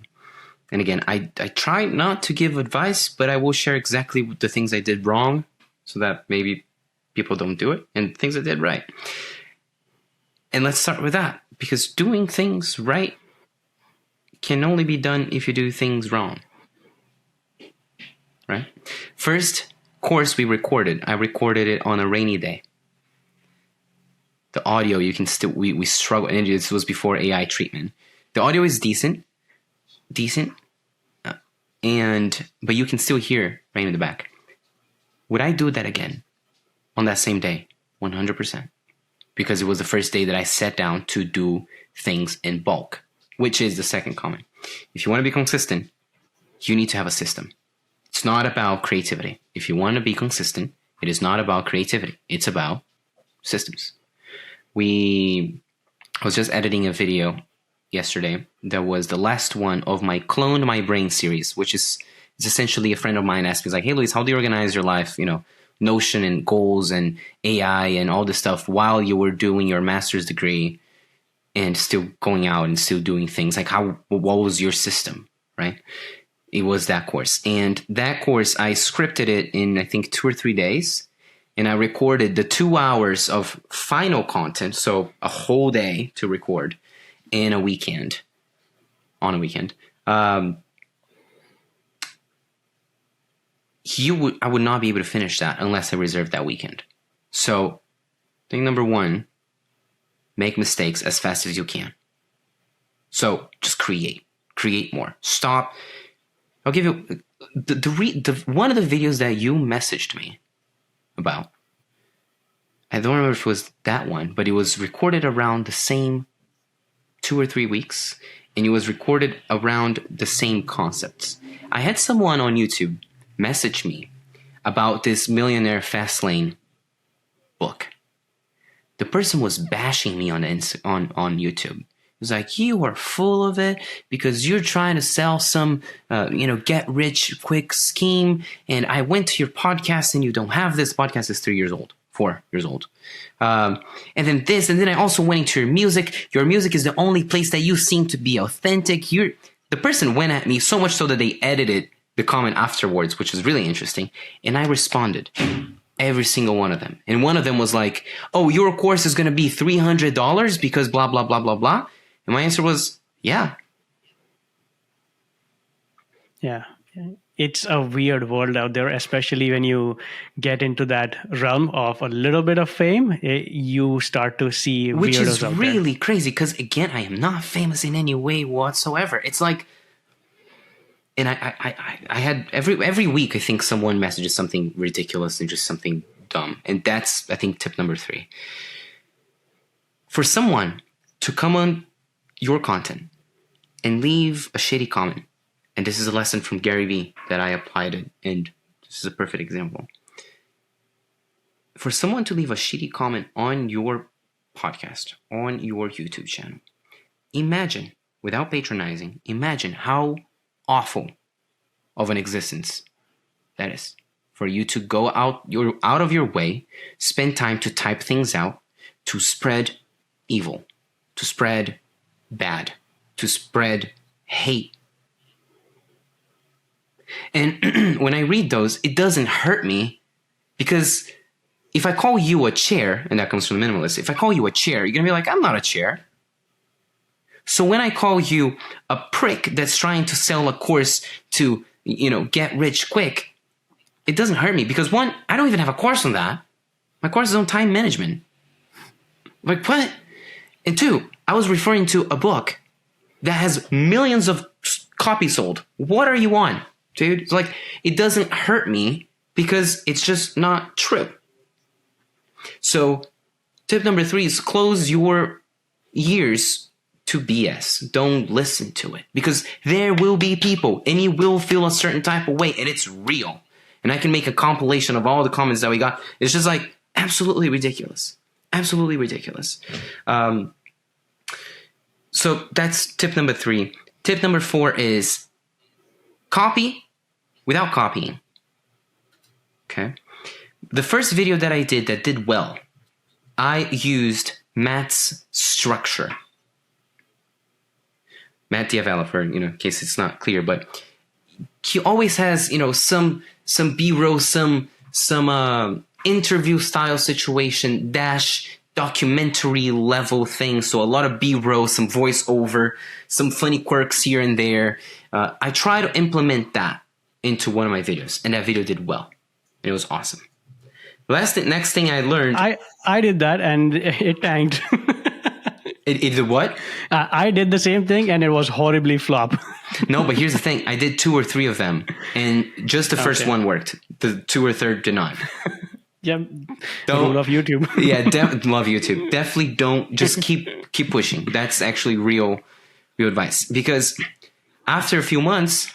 again, I try not to give advice, but I will share exactly the things I did wrong so that maybe people don't do it, and things I did right. And let's start with that, because doing things right can only be done if you do things wrong. Right? First course we recorded, I recorded it on a rainy day. The audio, you can still, we struggle, and this was before AI treatment. The audio is decent, but you can still hear rain in the back. Would I do that again on that same day? 100%. Because it was the first day that I sat down to do things in bulk, which is the second comment. If you want to be consistent, you need to have a system. It's not about creativity. If you want to be consistent, it is not about creativity. It's about systems. I was just editing a video yesterday that was the last one of my Cloned My Brain series, which is essentially a friend of mine asked me, like, hey, Luis, how do you organize your life? Notion and goals and AI and all this stuff while you were doing your master's degree and still going out and still doing things. Like, what was your system, right? It was that course. And that course, I scripted it in, I think, 2 or 3 days. And I recorded the 2 hours of final content, so a whole day to record, on a weekend. I would not be able to finish that unless I reserved that weekend. So, thing number 1, make mistakes as fast as you can. So, just create more. Stop. I'll give you one of the videos that you messaged me about. I don't remember if it was that one, but it was recorded around the same 2 or 3 weeks, and it was recorded around the same concepts. I had someone on YouTube message me about this Millionaire Fastlane book. The person was bashing me on YouTube. It was like, you are full of it because you're trying to sell some, get rich quick scheme. And I went to your podcast and you don't have this. Podcast is 4 years old. And then this, and then I also went into your music. Your music is the only place that you seem to be authentic. The person went at me so much so that they edited the comment afterwards, which was really interesting. And I responded. Every single one of them. And one of them was like, oh, your course is going to be $300 because blah, blah, blah, blah, blah. And my answer was, yeah. Yeah. It's a weird world out there, especially when you get into that realm of a little bit of fame. You start to see which weirdos is out really there. Crazy because, again, I am not famous in any way whatsoever. It's like, and I had every week, I think someone messages something ridiculous and just something dumb. And that's, I think, tip number 3. For someone to come on your content and leave a shitty comment, and this is a lesson from Gary Vee that I applied it, and this is a perfect example. for someone to leave a shitty comment on your podcast, on your YouTube channel, imagine, without patronizing, imagine how awful of an existence that is. For you to go out of your way, spend time to type things out, to spread evil, to spread bad, to spread hate. And when I read those, it doesn't hurt me, because if I call you a chair, and that comes from the minimalist, if I call you a chair, you're going to be like, I'm not a chair. So when I call you a prick that's trying to sell a course to, get rich quick, it doesn't hurt me, because one, I don't even have a course on that. My course is on time management. Like, what? And two, I was referring to a book that has millions of copies sold. What are you on, dude? It's like, it doesn't hurt me because it's just not true. So tip number 3 is close your ears to BS. Don't listen to it, because there will be people and you will feel a certain type of way, and it's real. And I can make a compilation of all the comments that we got. It's just like absolutely ridiculous. Absolutely ridiculous. So that's tip number 3. Tip number 4 is copy without copying. Okay. The first video that I did that did well, I used Matt's structure. Matt Diavella, in case it's not clear, but he always has, some B-roll, some interview style situation dash documentary level thing. So a lot of B-roll, some voiceover, some funny quirks here and there. I try to implement that into one of my videos, and that video did well. It was awesome. Next thing I learned, I did that and it tanked. It did what? I did the same thing and it was horribly flop. No, but here's the thing. I did 2 or 3 of them, and just the first one worked. The 2 or 3rd did not. Yeah, don't love YouTube. Yeah, love YouTube. Definitely don't. Just keep pushing. That's actually real advice. Because after a few months,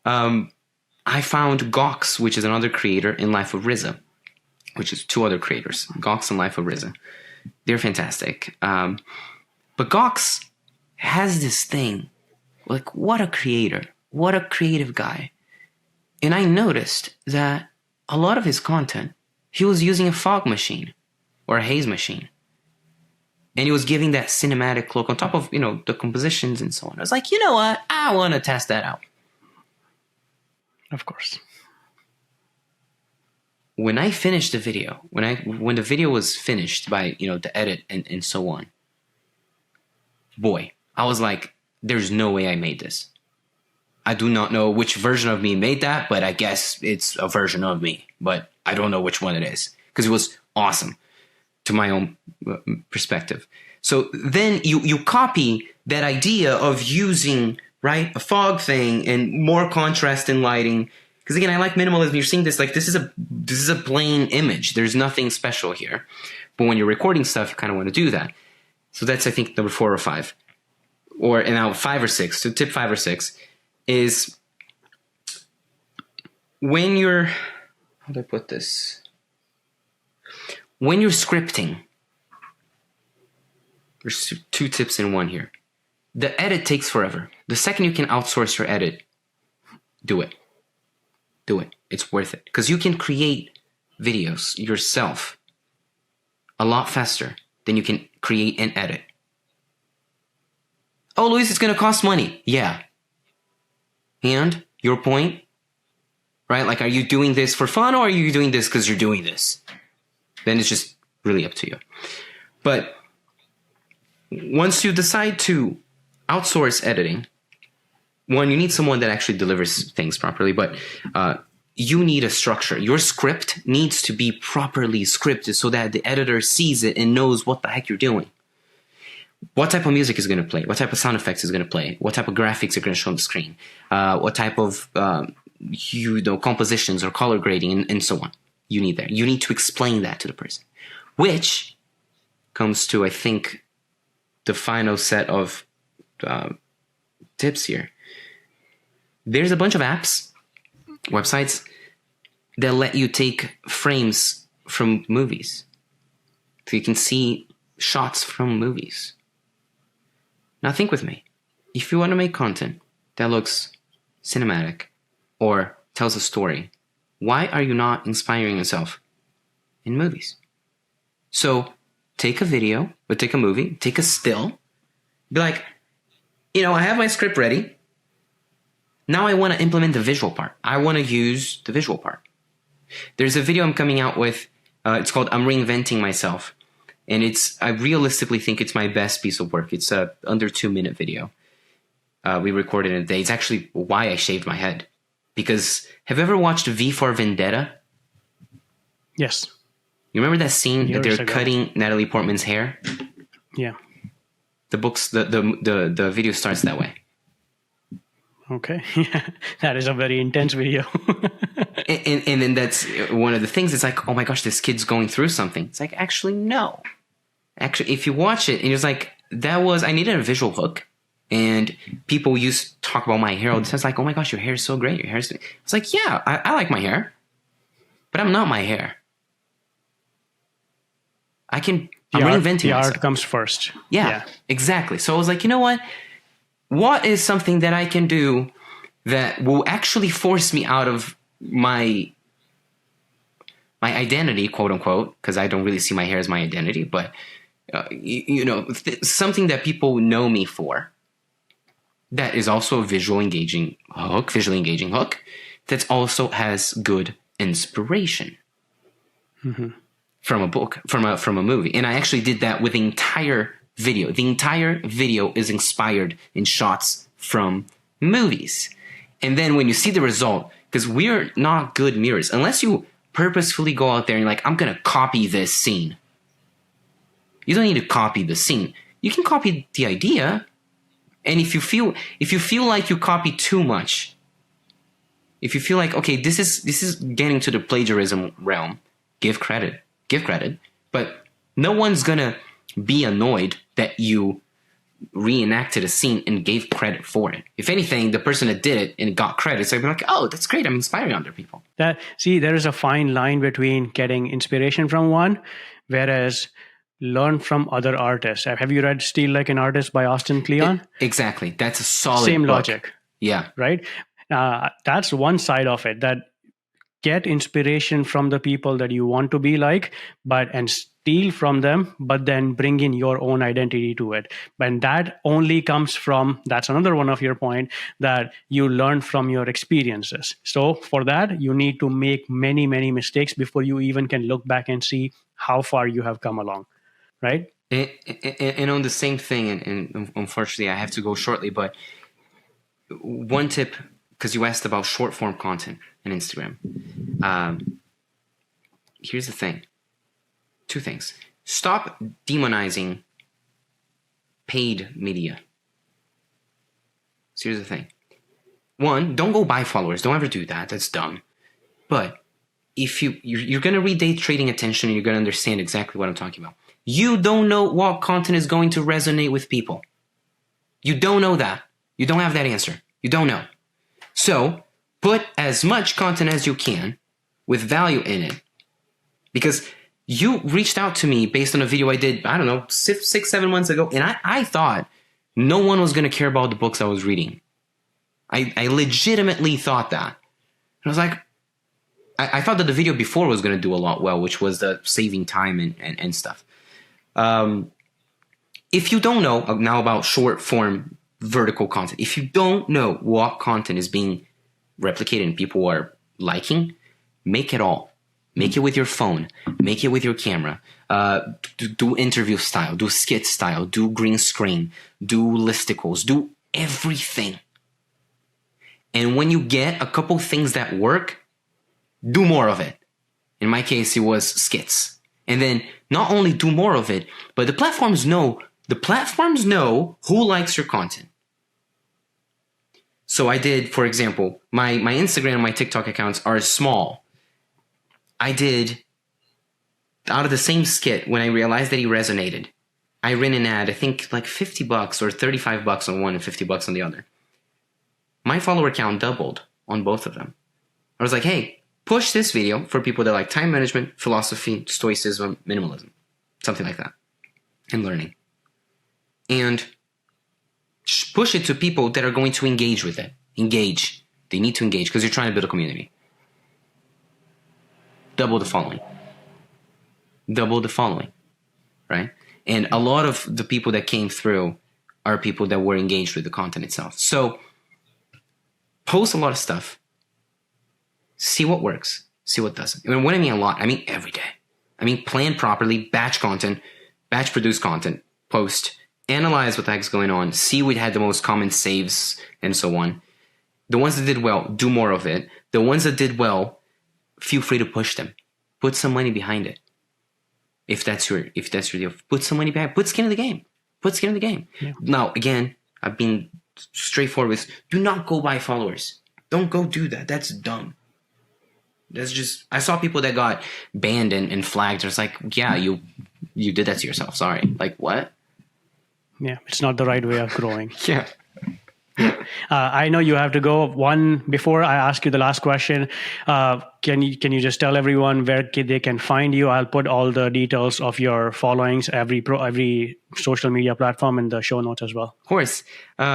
I found Gox, which is another creator, in Life of Riza, which is 2 other creators, Gox and Life of Riza. They're fantastic. But Gox has this thing, like, what a creator, what a creative guy. And I noticed that a lot of his content, he was using a fog machine or a haze machine. And he was giving that cinematic look on top of, the compositions and so on. I was like, you know what? I want to test that out. Of course. When I finished the video, when the video was finished by, the edit and so on, boy, I was like, there's no way I made this. I do not know which version of me made that, but I guess it's a version of me. But I don't know which one it is, because it was awesome to my own perspective. So then you copy that idea of using, right, a fog thing and more contrast in lighting. Because again, I like minimalism. You're seeing this, like, this is a plain image. There's nothing special here. But when you're recording stuff, you kind of want to do that. So that's, I think, number 4 or 5. And now 5 or 6. So tip 5 or 6 is when you're, how do I put this? When you're scripting, there's 2 tips in one here. The edit takes forever. The second you can outsource your edit, do it. Do it. It's worth it. Because you can create videos yourself a lot faster than you can create and edit. Oh, Luis, it's going to cost money. Yeah. And your point, right? Like, are you doing this for fun, or are you doing this because you're doing this? Then it's just really up to you. But once you decide to outsource editing, one, you need someone that actually delivers things properly, but you need a structure. Your script needs to be properly scripted so that the editor sees it and knows what the heck you're doing. What type of music is going to play? What type of sound effects is going to play? What type of graphics are going to show on the screen? What type of compositions or color grading and so on. You need that. You need to explain that to the person, which comes to, I think, the final set of tips here. There's a bunch of apps, websites that let you take frames from movies. So you can see shots from movies. Now think with me. If you want to make content that looks cinematic or tells a story, why are you not inspiring yourself in movies? So take a video, or take a movie, take a still, be like, I have my script ready. Now I want to implement the visual part. I want to use the visual part. There's a video I'm coming out with. It's called I'm Reinventing Myself. And I realistically think it's my best piece of work. It's a under 2-minute video. We recorded in a day. It's actually why I shaved my head. Because have you ever watched V for Vendetta? Yes. You remember that scene that they're ago. cutting Natalie Portman's hair? Yeah. The video starts that way. Okay. Yeah. That is a very intense video. and then that's one of the things. It's like, oh my gosh, this kid's going through something. It's like, actually, no. Actually, if you watch it, and it's like, I needed a visual hook. And people used to talk about my hair all the time. It's like, oh my gosh, your hair is so great. Your hair is... It's like, yeah, I like my hair. But I'm not my hair. I'm reinventing myself. The art comes first. Yeah, exactly. So I was like, you know what? What is something that I can do that will actually force me out of my identity, quote unquote, because I don't really see my hair as my identity, but something that people know me for. That is also a visually engaging hook, that also has good inspiration from a book, from a movie. And I actually did that with the entire video. The entire video is inspired in shots from movies. And then when you see the result, because we're not good mirrors, unless you purposefully go out there and you're like, I'm going to copy this scene. You don't need to copy the scene. You can copy the idea. And if you feel like you copy too much, if you feel like, okay, this is getting to the plagiarism realm, give credit, but no one's gonna be annoyed that you reenacted a scene and gave credit for it. If anything, the person that did it and got credit, so they'd be like, oh, that's great, I'm inspiring other people. There is a fine line between getting inspiration from one, whereas learn from other artists. Have you read Steal Like an Artist by Austin Kleon? Exactly. That's a solid Same book. logic. Yeah. Right? That's one side of it, that get inspiration from the people that you want to be like, and steal from them, but then bring in your own identity to it. But that only comes from, that's another one of your point, that you learn from your experiences. So for that, you need to make many, many mistakes before you even can look back and see how far you have come along. Right? And on the same thing, and unfortunately I have to go shortly, but one tip, because you asked about short form content on Instagram. Here's the thing. 2 things. Stop demonizing paid media. So here's the thing. 1, don't go buy followers. Don't ever do that. That's dumb. But if you're going to read day trading attention, and you're going to understand exactly what I'm talking about. You don't know what content is going to resonate with people. You don't know that. You don't have that answer. You don't know. So put as much content as you can with value in it. Because you reached out to me based on a video I did, I don't know, 6-7 months ago. And I thought no one was going to care about the books I was reading. I legitimately thought that. And I was like, I thought that the video before was going to do a lot well, which was the saving time and stuff. If you don't know now about short form vertical content, if you don't know what content is being replicated and people are liking, make it all. Make it with your phone. Make it with your camera. Do interview style. Do skit style. Do green screen. Do listicles. Do everything. And when you get a couple things that work, do more of it. In my case, it was skits. And then not only do more of it, but the platforms know who likes your content. So I did, for example, my Instagram and my TikTok accounts are small. I did, out of the same skit, when I realized that he resonated, I ran an ad, I think like $50 or $35 on one and $50 on the other. My follower count doubled on both of them. I was like, hey, push this video for people that like time management, philosophy, stoicism, minimalism, something like that, and learning. And push it to people that are going to engage with it. Engage. They need to engage because you're trying to build a community. Double the following. Double the following, right? And a lot of the people that came through are people that were engaged with the content itself. So post a lot of stuff. See what works. See what doesn't. And when I mean a lot, I mean every day. I mean plan properly, batch content, batch produce content, post, analyze what the heck's going on, see what had the most common saves and so on. The ones that did well, do more of it. The ones that did well, feel free to push them. Put some money behind it. If that's your deal, put some money behind. Put skin in the game. Put skin in the game. Yeah. Now, again, I've been straightforward with, do not go buy followers. Don't go do that. That's dumb. That's just, I saw people that got banned and flagged. It's like, yeah, you did that to yourself. Sorry. Like, what? Yeah, it's not the right way of growing. Yeah. I know you have to go. Before I ask you the last question, can you just tell everyone where they can find you? I'll put all the details of your followings, every social media platform in the show notes as well. Of course.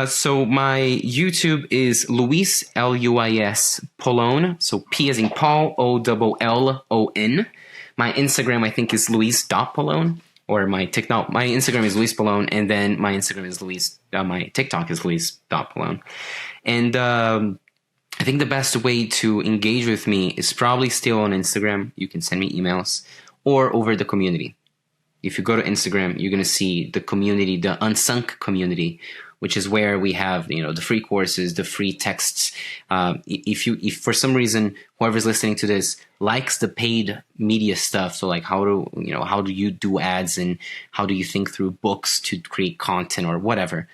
So my YouTube is Luis, Luis Pollon. So P as in Paul, Ollon. My Instagram, I think, is Luis.Pollon. Or my TikTok, my Instagram is Luis Pollon, and then my Instagram is my TikTok is Luis.Pollon. And I think the best way to engage with me is probably still on Instagram. You can send me emails or over the community. If you go to Instagram, you're going to see the community, the Unsunk community, which is where we have, the free courses, the free texts. If for some reason, whoever's listening to this likes the paid media stuff, so like how do you do ads and how do you think through books to create content or whatever,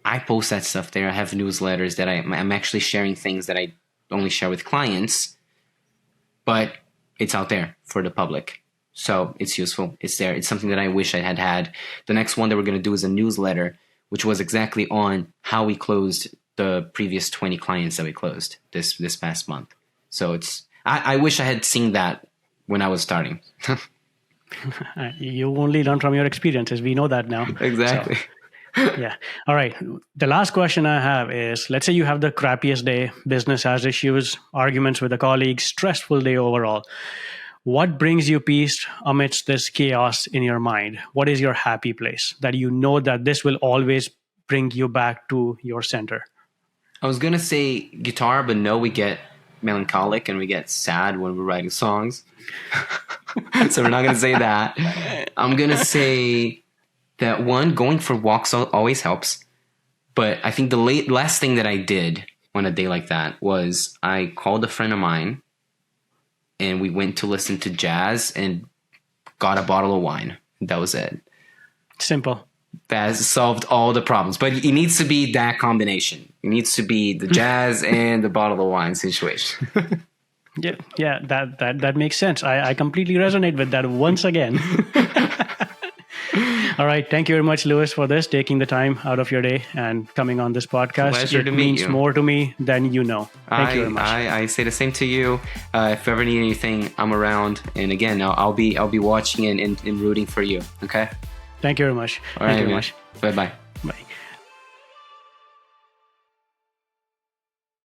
I post that stuff there. I have newsletters that I'm actually sharing things that I only share with clients, but it's out there for the public. So it's useful. It's there. It's something that I wish I had had. The next one that we're going to do is a newsletter, which was exactly on how we closed the previous 20 clients that we closed this past month. So I wish I had seen that when I was starting. You only learn from your experiences. We know that now. Exactly. So, yeah. All right. The last question I have is, let's say you have the crappiest day, business has issues, arguments with a colleague, stressful day overall. What brings you peace amidst this chaos in your mind? What is your happy place that you know that this will always bring you back to your center? I was going to say guitar, but no, we get melancholic and we get sad when we're writing songs. So we're not going to say that. I'm going to say that going for walks always helps. But I think the last thing that I did on a day like that was I called a friend of mine and we went to listen to jazz and got a bottle of wine. That was it. Simple. That has solved all the problems. But it needs to be that combination. It needs to be the jazz and the bottle of wine situation. Yeah, that makes sense. I completely resonate with that once again. All right. Thank you very much, Luis, for this, taking the time out of your day and coming on this podcast. Pleasure to meet you. It means more to me than you know. Thank you very much. I say the same to you. If you ever need anything, I'm around. And again, I'll be watching and rooting for you. Okay? Thank you very much. All right, Thank you very much. Bye-bye. Bye.